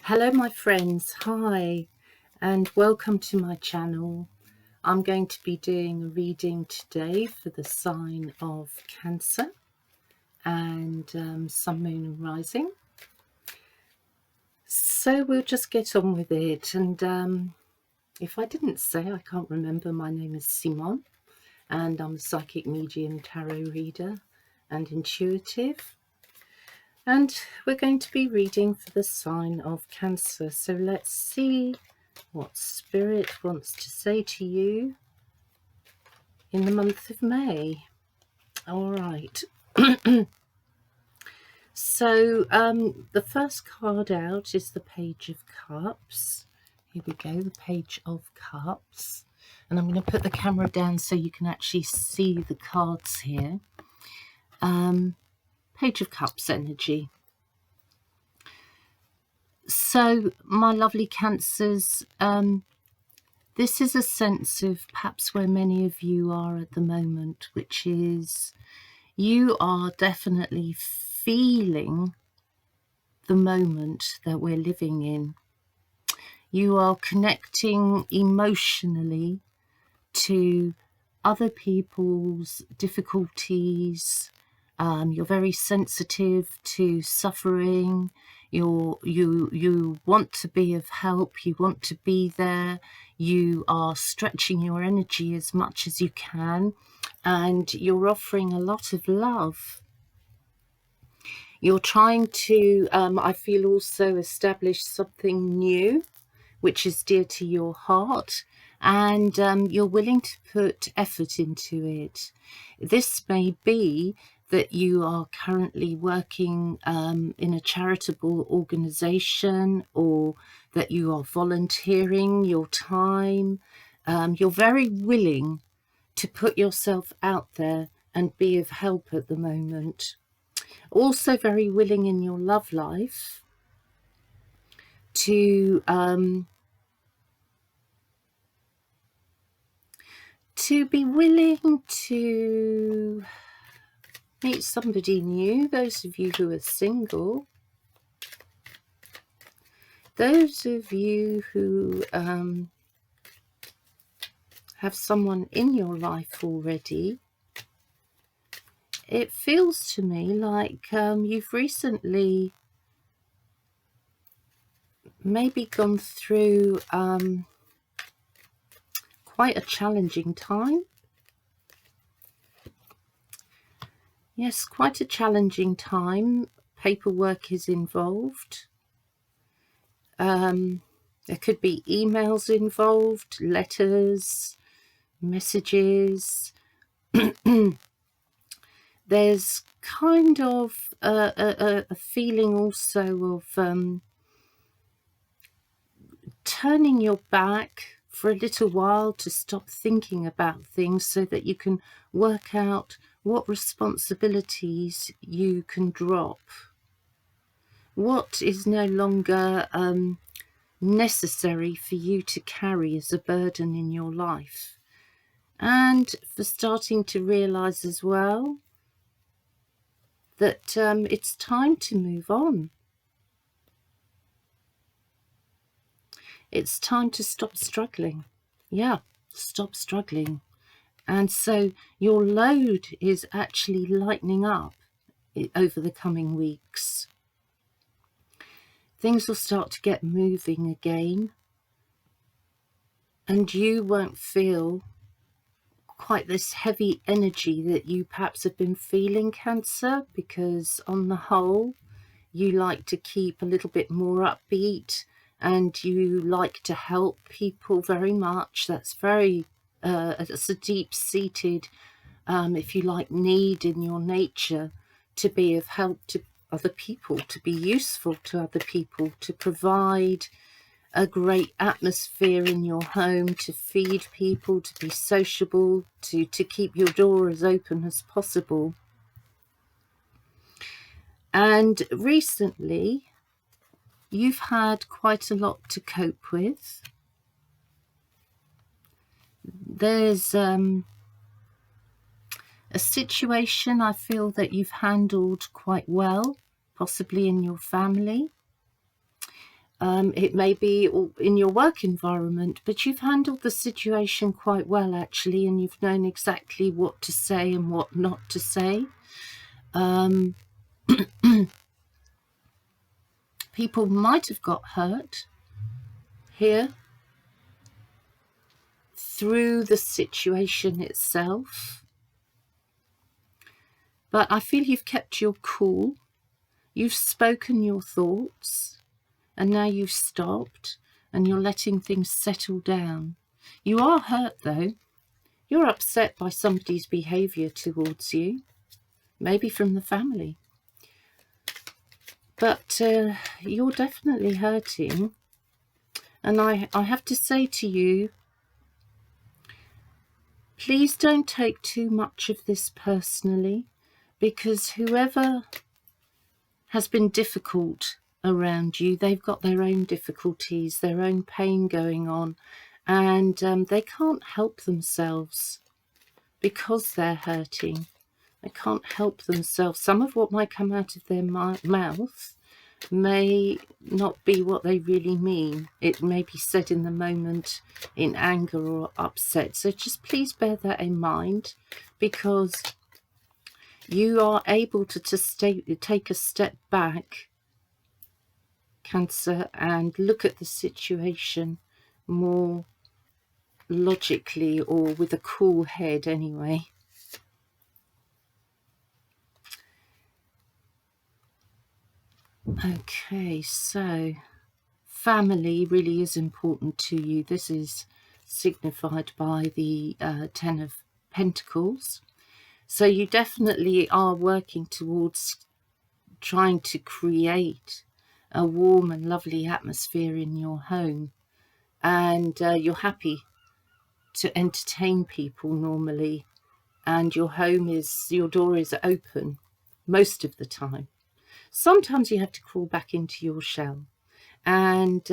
Hello my friends, hi and welcome to my channel. I'm going to be doing a reading today for the sign of Cancer and Sun, Moon and Rising. So we'll just get on with it, and if I didn't say, I can't remember, my name is Simone and I'm a psychic medium, tarot reader and intuitive. And we're going to be reading for the sign of Cancer. So let's see what Spirit wants to say to you in the month of May. All right. So the first card out is the Page of Cups. Here we go, the Page of Cups. And I'm going to put the camera down so you can actually see the cards here. Page of Cups energy. So, my lovely Cancers, this is a sense of perhaps where many of you are at the moment, which is you are definitely feeling the moment that we're living in. You are connecting emotionally to other people's difficulties. You're very sensitive to suffering. You want to be of help. You want to be there. You are stretching your energy as much as you can, and you're offering a lot of love. You're trying to, I feel, also establish something new, which is dear to your heart, and you're willing to put effort into it. This may be that you are currently working in a charitable organization, or that you are volunteering your time. You're very willing to put yourself out there and be of help at the moment. Also very willing in your love life to be willing to meet somebody new. Those of you who are single, those of you who have someone in your life already, it feels to me like you've recently maybe gone through quite a challenging time. Yes, quite a challenging time. Paperwork is involved. There could be emails involved, letters, messages. There's kind of a feeling also of turning your back for a little while to stop thinking about things so that you can work out what responsibilities you can drop. What is no longer necessary for you to carry as a burden in your life. And for starting to realize as well that it's time to move on. It's time to stop struggling. Yeah, stop struggling. And so your load is actually lightening up over the coming weeks. Things will start to get moving again, and you won't feel quite this heavy energy that you perhaps have been feeling, Cancer, because on the whole you like to keep a little bit more upbeat and you like to help people very much. That's very it's a deep-seated if you like need in your nature to be of help to other people, to be useful to other people, to provide a great atmosphere in your home, to feed people, to be sociable, to keep your door as open as possible. And recently you've had quite a lot to cope with. There's a situation I feel that you've handled quite well, possibly in your family. It may be in your work environment, but you've handled the situation quite well, actually, and you've known exactly what to say and what not to say. People might have got hurt here through the situation itself, but I feel you've kept your cool. You've spoken your thoughts, and now you've stopped and you're letting things settle down. You are hurt, though. You're upset by somebody's behaviour towards you, maybe from the family. But you're definitely hurting. And I have to say to you, please don't take too much of this personally, because whoever has been difficult around you, they've got their own difficulties, their own pain going on, and they can't help themselves because they're hurting. They can't help themselves. Some of what might come out of their mouth may not be what they really mean. It may be said in the moment in anger or upset. So just please bear that in mind, because you are able to take a step back, Cancer, and look at the situation more logically, or with a cool head anyway. Okay, so family really is important to you. This is signified by the Ten of Pentacles. So you definitely are working towards trying to create a warm and lovely atmosphere in your home. And you're happy to entertain people normally. And your door is open most of the time. Sometimes you have to crawl back into your shell. And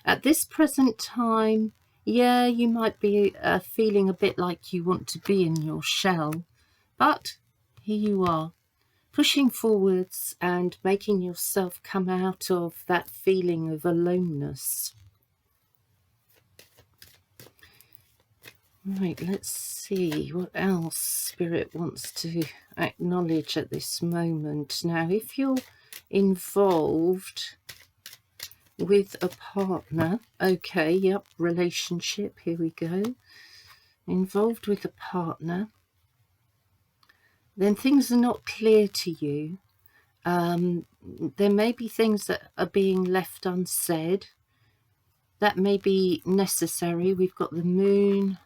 at this present time, yeah, you might be feeling a bit like you want to be in your shell. But here you are, pushing forwards and making yourself come out of that feeling of aloneness. Right, let's see what else Spirit wants to acknowledge at this moment. Now, if you're involved with a partner, okay, yep, relationship, here we go. Involved with a partner, then things are not clear to you. There may be things that are being left unsaid. That may be necessary. We've got the moon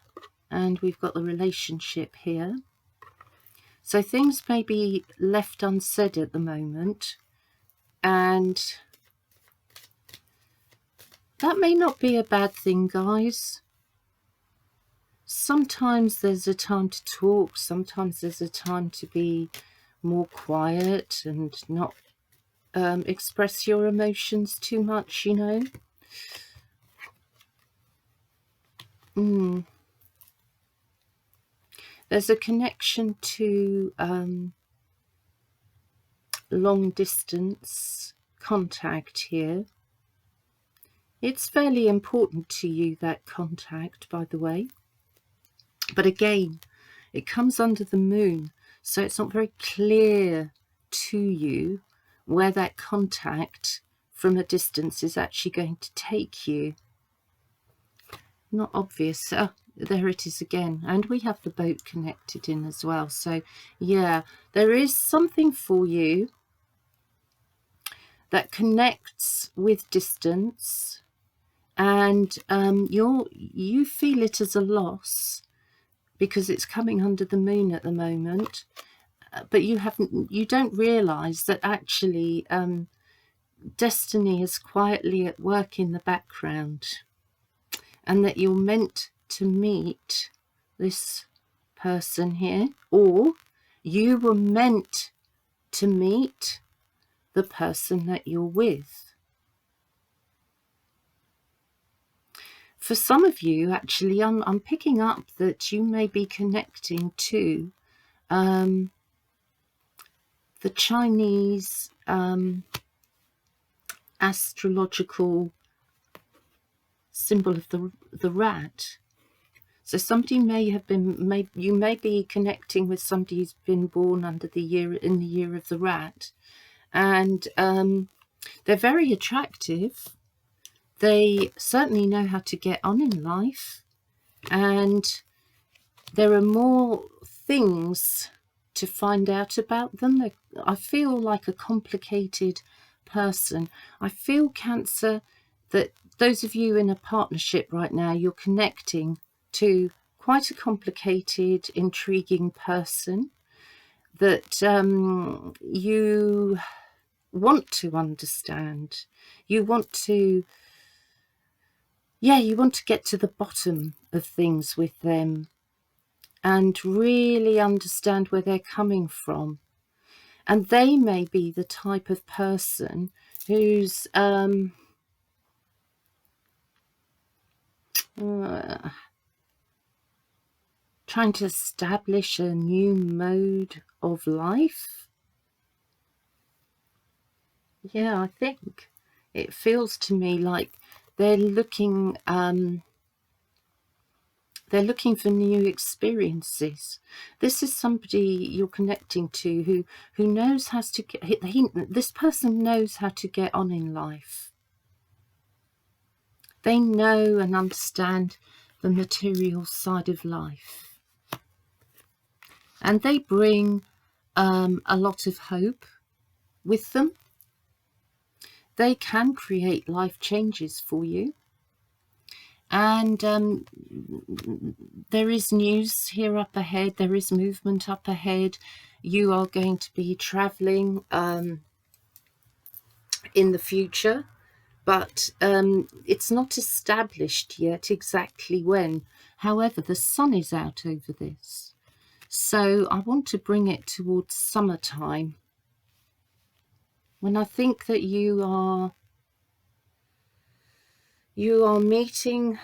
and we've got the relationship here. So things may be left unsaid at the moment, and that may not be a bad thing, guys. Sometimes there's a time to talk, sometimes there's a time to be more quiet and not express your emotions too much, you know. There's a connection to long distance contact here. It's fairly important to you, that contact, by the way. But again, it comes under the moon, so it's not very clear to you where that contact from a distance is actually going to take you. Not obvious. There it is again, and we have the boat connected in as well. So yeah, there is something for you that connects with distance, and you feel it as a loss because it's coming under the moon at the moment, but you don't realize that actually destiny is quietly at work in the background, and that you're meant to meet this person here, or you were meant to meet the person that you're with. For some of you, actually, I'm picking up that you may be connecting to the Chinese astrological symbol of the rat. So somebody you may be connecting with somebody who's been born in the year of the rat, and they're very attractive. They certainly know how to get on in life, and there are more things to find out about them. I feel like a complicated person. I feel, Cancer, that those of you in a partnership right now, you're connecting to quite a complicated, intriguing person that you want to understand. You want to, you want to get to the bottom of things with them and really understand where they're coming from. And they may be the type of person who's trying to establish a new mode of life. Yeah, I think it feels to me like they're looking for new experiences. This is somebody you're connecting to who knows how to get. This person knows how to get on in life. They know and understand the material side of life, and they bring a lot of hope with them. They can create life changes for you. And there is news here up ahead. There is movement up ahead. You are going to be traveling in the future, but it's not established yet exactly when. However, the sun is out over this, so I want to bring it towards summertime, when I think that you are meeting,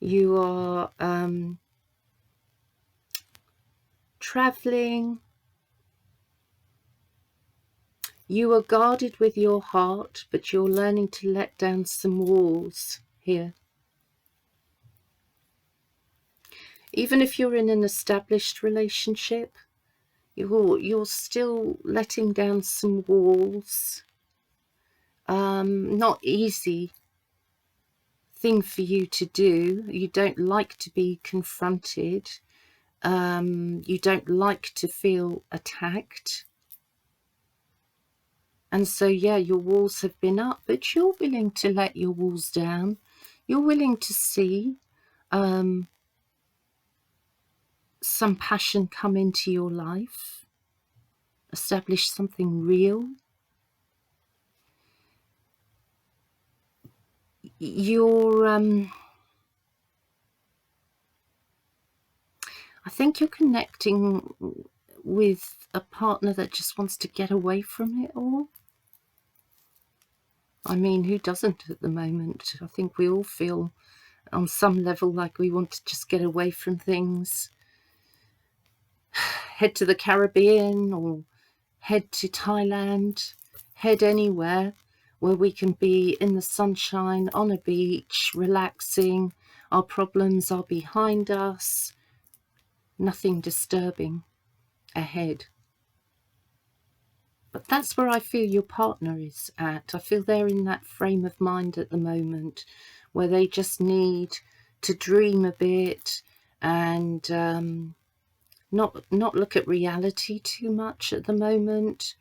you are traveling, you are guarded with your heart, but you're learning to let down some walls here. Even if you're in an established relationship, you're still letting down some walls. Not easy thing for you to do. You don't like to be confronted. You don't like to feel attacked. And so, yeah, your walls have been up, but you're willing to let your walls down. You're willing to see some passion come into your life, establish something real. You're, I think you're connecting with a partner that just wants to get away from it all. I mean, who doesn't at the moment? I think we all feel on some level like we want to just get away from things. Head to the Caribbean or head to Thailand, head anywhere where we can be in the sunshine, on a beach, relaxing. Our problems are behind us, nothing disturbing ahead. But that's where I feel your partner is at. I feel they're in that frame of mind at the moment where they just need to dream a bit and not look at reality too much at the moment.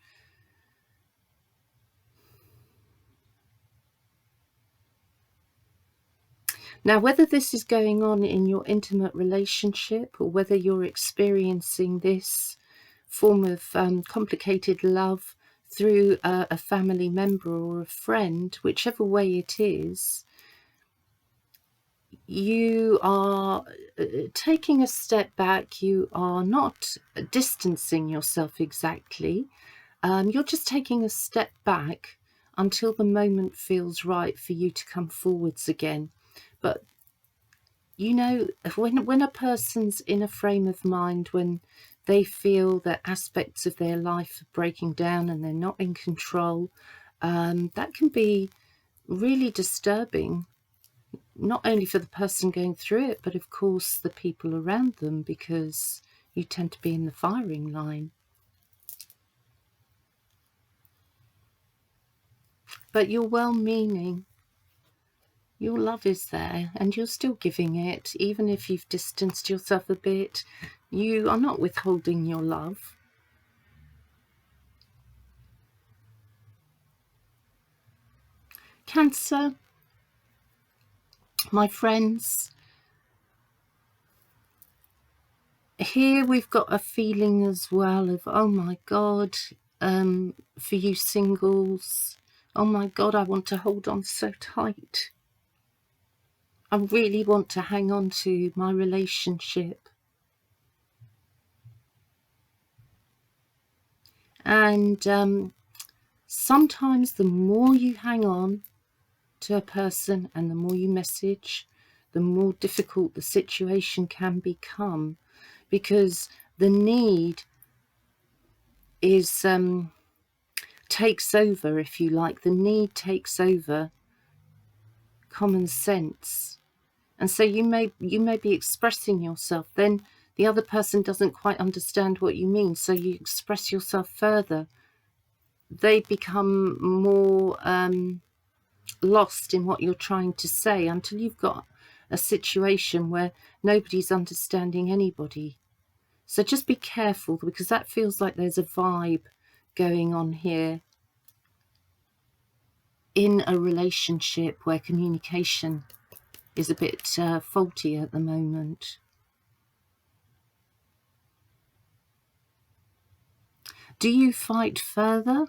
Now, whether this is going on in your intimate relationship or whether you're experiencing this form of complicated love through a family member or a friend, whichever way it is, you are taking a step back. You are not distancing yourself exactly. You're just taking a step back until the moment feels right for you to come forwards again. But you know, when a person's in a frame of mind, when they feel that aspects of their life are breaking down and they're not in control, that can be really disturbing, not only for the person going through it, but of course the people around them, because you tend to be in the firing line. But you're well-meaning. Your love is there, and you're still giving it, even if you've distanced yourself a bit. You are not withholding your love. Cancer, my friends, here we've got a feeling as well of, oh my God, for you singles, oh my God, I want to hold on so tight. I really want to hang on to my relationship. And sometimes the more you hang on to a person and the more you message, the more difficult the situation can become, because the need is takes over, if you like. The need takes over common sense, and so you may be expressing yourself, then the other person doesn't quite understand what you mean, so you express yourself further. They become more lost in what you're trying to say, until you've got a situation where nobody's understanding anybody. So just be careful, because that feels like there's a vibe going on here in a relationship where communication is a bit faulty at the moment. Do you fight further?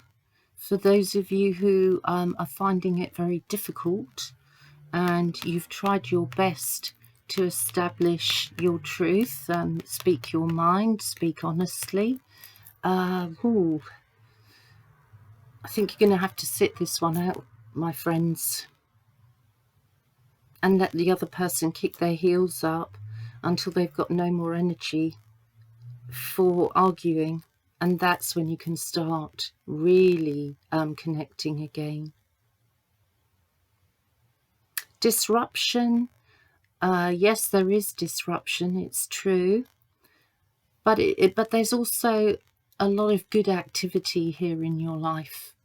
For those of you who are finding it very difficult, and you've tried your best to establish your truth, speak your mind, speak honestly, I think you're going to have to sit this one out, my friends, and let the other person kick their heels up until they've got no more energy for arguing. And that's when you can start really connecting again. Disruption. Yes, there is disruption, it's true. But there's also a lot of good activity here in your life.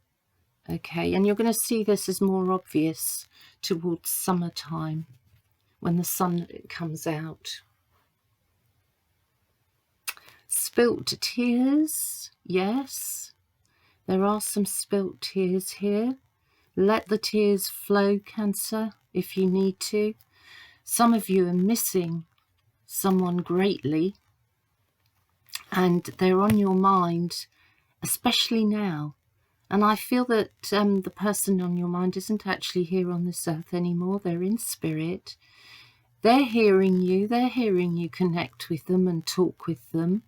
Okay, and you're going to see this as more obvious towards summertime, when the sun comes out. Spilt tears. Yes, there are some spilt tears here. Let the tears flow, Cancer, if you need to. Some of you are missing someone greatly, and they're on your mind, especially now. And I feel that the person on your mind isn't actually here on this earth anymore. They're in spirit. They're hearing you connect with them and talk with them.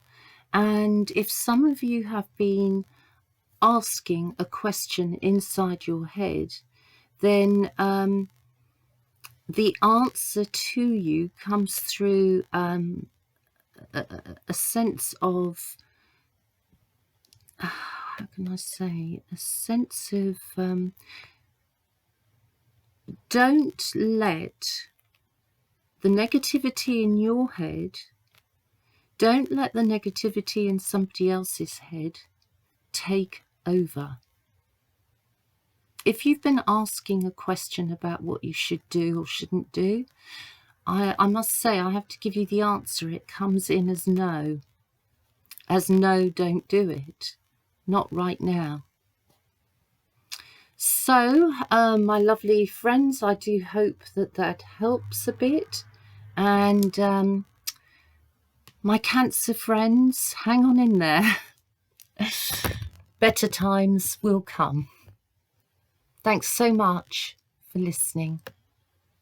And if some of you have been asking a question inside your head, then the answer to you comes through a sense of, how can I say, a sense of, don't let the negativity in your head, don't let the negativity in somebody else's head take over. If you've been asking a question about what you should do or shouldn't do, I must say I have to give you the answer. It comes in as no. As no, don't do it. Not right now. So, my lovely friends, I do hope that that helps a bit. And my Cancer friends, hang on in there. Better times will come. Thanks so much for listening.